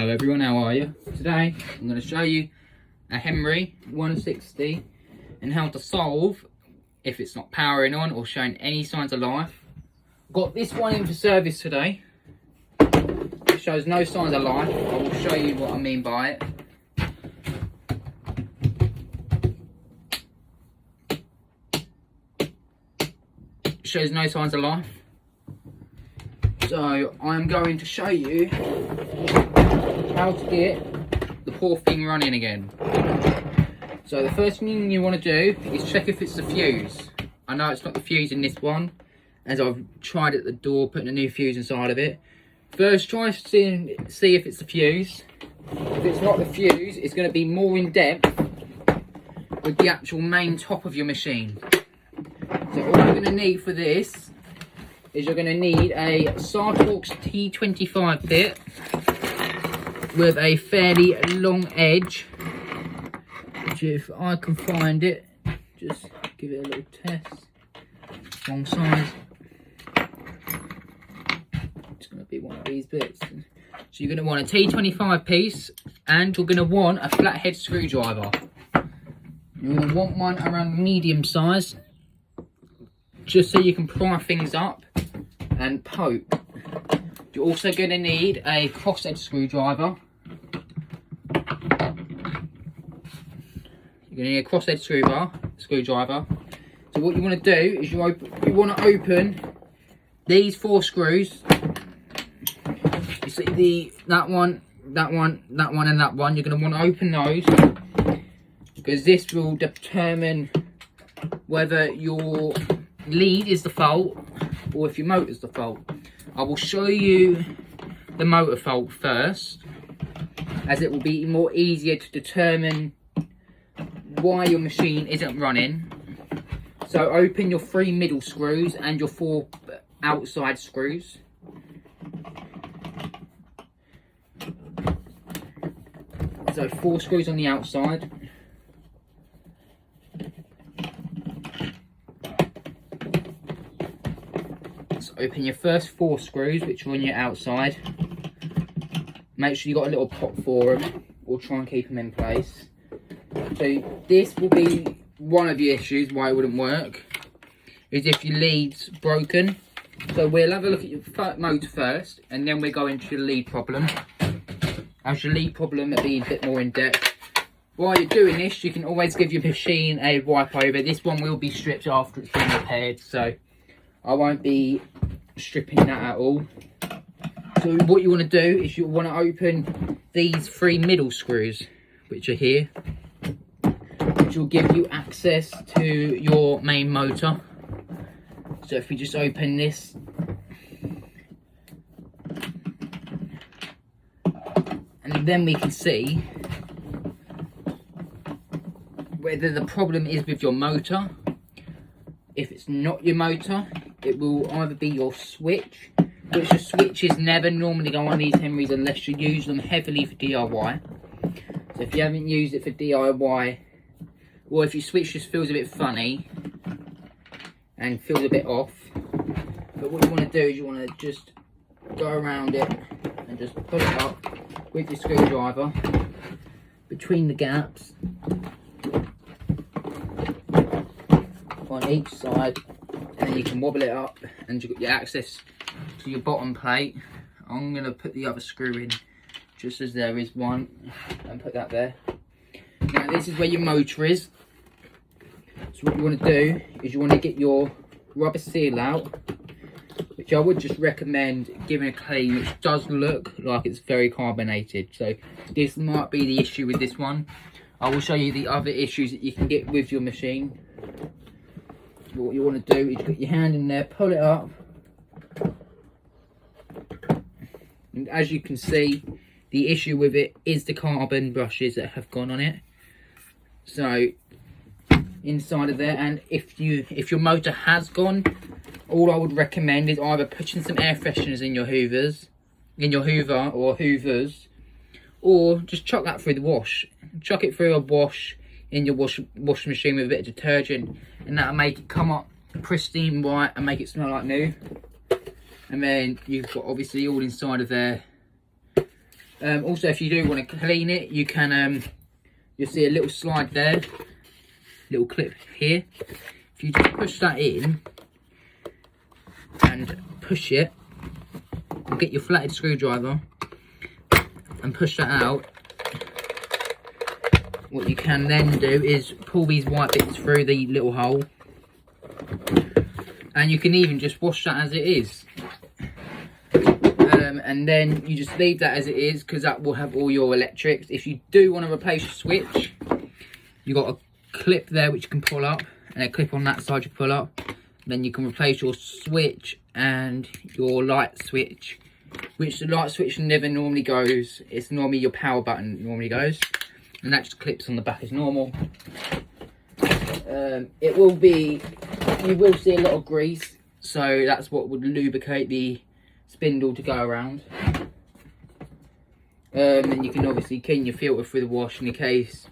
Hello everyone, how are you? Today I'm going to show you a Henry 160 and how to solve if it's not powering on or showing any signs of life. Got this one in for service today. It shows no signs of life. I will show you what I mean by it. It shows no signs of life. So I'm going to show you how to get the poor thing running again. So the first thing you want to do is check if it's the fuse. I know it's not the fuse in this one, as I've tried at the door putting a new fuse inside of it. First try to see if it's the fuse. If it's not the fuse, it's going to be more in depth with the actual main top of your machine. So all you're going to need for this is you're going to need a Sartorx T25 bit with a fairly long edge, which if I can find it, just give it a little test. Wrong size. It's going to be one of these bits. So you're going to want a T25 piece, and you're going to want a flathead screwdriver. You're going to want one around medium size, just so you can pry things up and poke. You're also going to need a cross-edge screwdriver. You're going to need a cross-edge screwdriver. So what you want to do is you want to open these 4 screws. You see that one, and that one. You're going to want to open those, because this will determine whether your lead is the fault or if your motor is the fault. I will show you the motor fault first, as it will be more easier to determine why your machine isn't running. So open your 3 middle screws and your 4 outside screws. So 4 screws on the outside. So open your first 4 screws, which are on your outside. Make sure you got a little pop for them, or try and keep them in place. So this will be one of the issues why it wouldn't work, is if your lead's broken. So we'll have a look at your motor first, and then we'll go into your lead problem. As your lead problem, it'll be a bit more in depth. While you're doing this, you can always give your machine a wipe over. This one will be stripped after it's been repaired, so I won't be stripping that at all. So what you want to do is you want to open these 3 middle screws, which are here, which will give you access to your main motor. So if we just open this, and then we can see whether the problem is with your motor. If it's not your motor, it will either be your switch, which the switches never normally go on these Henrys unless you use them heavily for DIY. So if you haven't used it for DIY, or if your switch just feels a bit funny and feels a bit off, but what you want to do is you want to just go around it and just put it up with your screwdriver between the gaps on each side, and then you can wobble it up and you've got your access to your bottom plate. I'm going to put the other screw in just as there is one, and put that there. Now this is where your motor is. So what you want to do is you want to get your rubber seal out, which I would just recommend giving a clean, which does look like it's very carbonated. So this might be the issue with this one. I will show you the other issues that you can get with your machine. What you want to do is put your hand in there, pull it up, and as you can see, the issue with it is the carbon brushes that have gone on it. So inside of there, and if your motor has gone, all I would recommend is either putting some air fresheners in your hoovers, or hoovers, or just chuck that through the wash. Chuck it through a wash in your washing machine with a bit of detergent, and that'll make it come up pristine white and make it smell like new. And then you've got obviously all inside of there Also, if you do want to clean it, you can, you'll see a little slide there, little clip here. If you just push that in and push it, and get your flathead screwdriver and push that out, what you can then do is pull these white bits through the little hole, and you can even just wash that as it is. And then you just leave that as it is, because that will have all your electrics. If you do want to replace your switch, you've got a clip there which you can pull up, and a clip on that side you pull up. Then you can replace your switch and your light switch, which the light switch never normally goes. It's normally your power button normally goes, and that just clips on the back as normal. It will be, you will see a lot of grease, so that's what would lubricate the spindle to go around. And you can obviously clean your filter through the wash in the case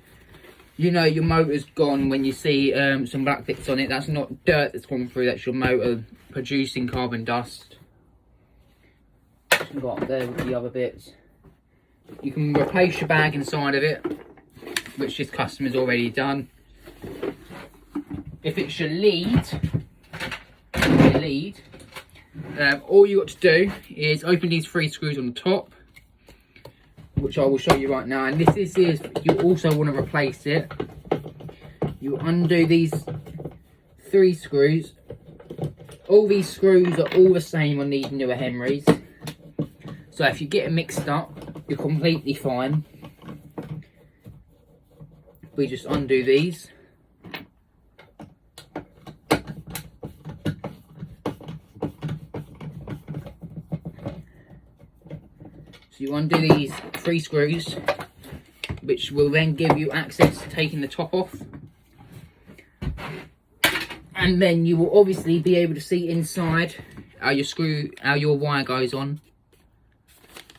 you know your motor's gone. When you see some black bits on it, that's not dirt that's gone through, that's your motor producing carbon dust. Got there with the other bits. You can replace your bag inside of it, which this customer's already done. If it's your lead, all you got to do is open these 3 screws on the top, which I will show you right now. And this is you also want to replace it. You undo these 3 screws. All these screws are all the same on these newer Henrys, so if you get them mixed up, you're completely fine. We just undo these. So you undo these 3 screws, which will then give you access to taking the top off. And then you will obviously be able to see inside how your wire goes on.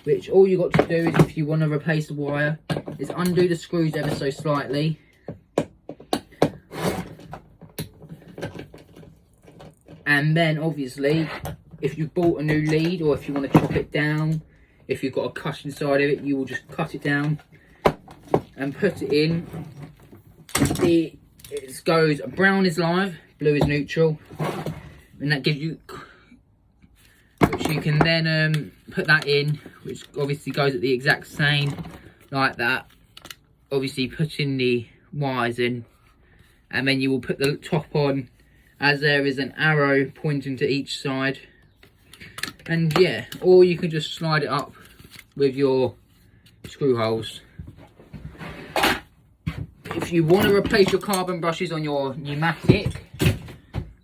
Which all you got to do is, if you want to replace the wire, is undo the screws ever so slightly. And then obviously, if you bought a new lead, or if you want to chop it down, if you've got a cut inside of it, you will just cut it down and put it in. It goes brown is live, blue is neutral, and that gives you, which you can then put that in, which obviously goes at the exact same like that. Obviously putting the wires in, and then you will put the top on as there is an arrow pointing to each side. And yeah, or you can just slide it up with your screw holes. If you want to replace your carbon brushes on your pneumatic,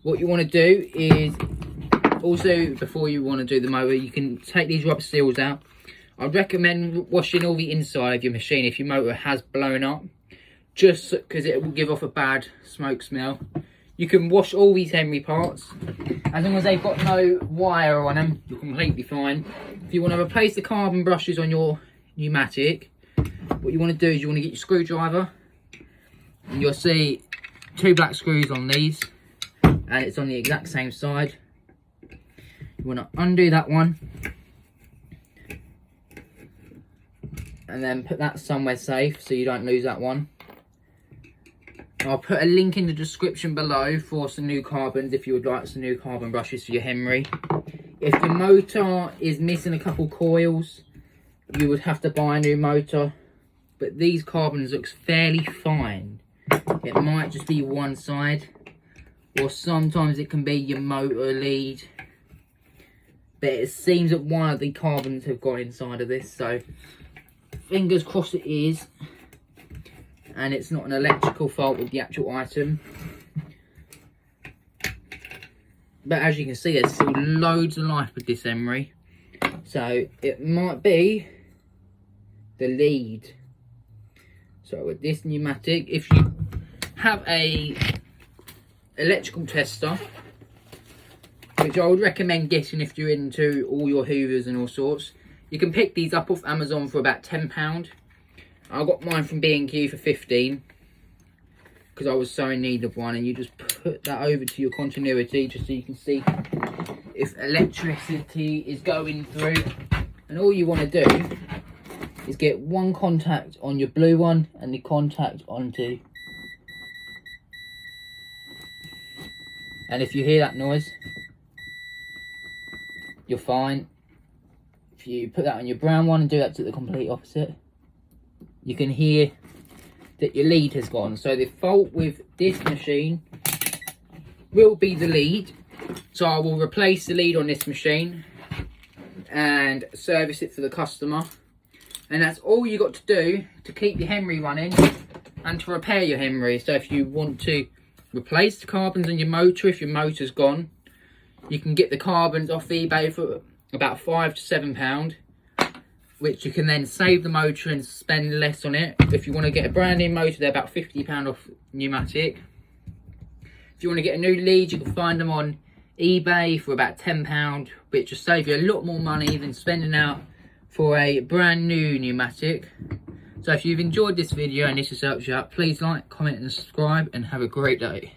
what you want to do is, also before you want to do the motor, you can take these rubber seals out. I'd recommend washing all the inside of your machine if your motor has blown up, just because it will give off a bad smoke smell. You can wash all these Henry parts. As long as they've got no wire on them, you're completely fine. If you want to replace the carbon brushes on your pneumatic, what you want to do is you want to get your screwdriver, and you'll see 2 black screws on these, and it's on the exact same side. You want to undo that one, and then put that somewhere safe so you don't lose that one. I'll put a link in the description below for some new carbons if you would like some new carbon brushes for your Henry. If your motor is missing a couple coils, you would have to buy a new motor, but these carbons looks fairly fine. It might just be one side, or sometimes it can be your motor lead, but it seems that one of the carbons have got inside of this, so fingers crossed it is, and it's not an electrical fault with the actual item. But as you can see, there's still loads of life with this Henry, so it might be the lead. So with this pneumatic, if you have a electrical tester, which I would recommend getting if you're into all your hoovers and all sorts, you can pick these up off Amazon for about £10. I got mine from B&Q for 15 because I was so in need of one. And you just put that over to your continuity just so you can see if electricity is going through. And all you want to do is get one contact on your blue one and the contact onto. And if you hear that noise, you're fine. If you put that on your brown one and do that to the complete opposite, you can hear that your lead has gone. So the fault with this machine will be the lead. So I will replace the lead on this machine and service it for the customer. And that's all you got to do to keep your Henry running and to repair your Henry. So if you want to replace the carbons on your motor, if your motor's gone, you can get the carbons off eBay for about £5 to £7, which you can then save the motor and spend less on it. If you want to get a brand new motor, they're about £50 off pneumatic. If you want to get a new lead, you can find them on eBay for about £10, which will save you a lot more money than spending out for a brand new pneumatic. So if you've enjoyed this video and this has helped you out, please like, comment and subscribe, and have a great day.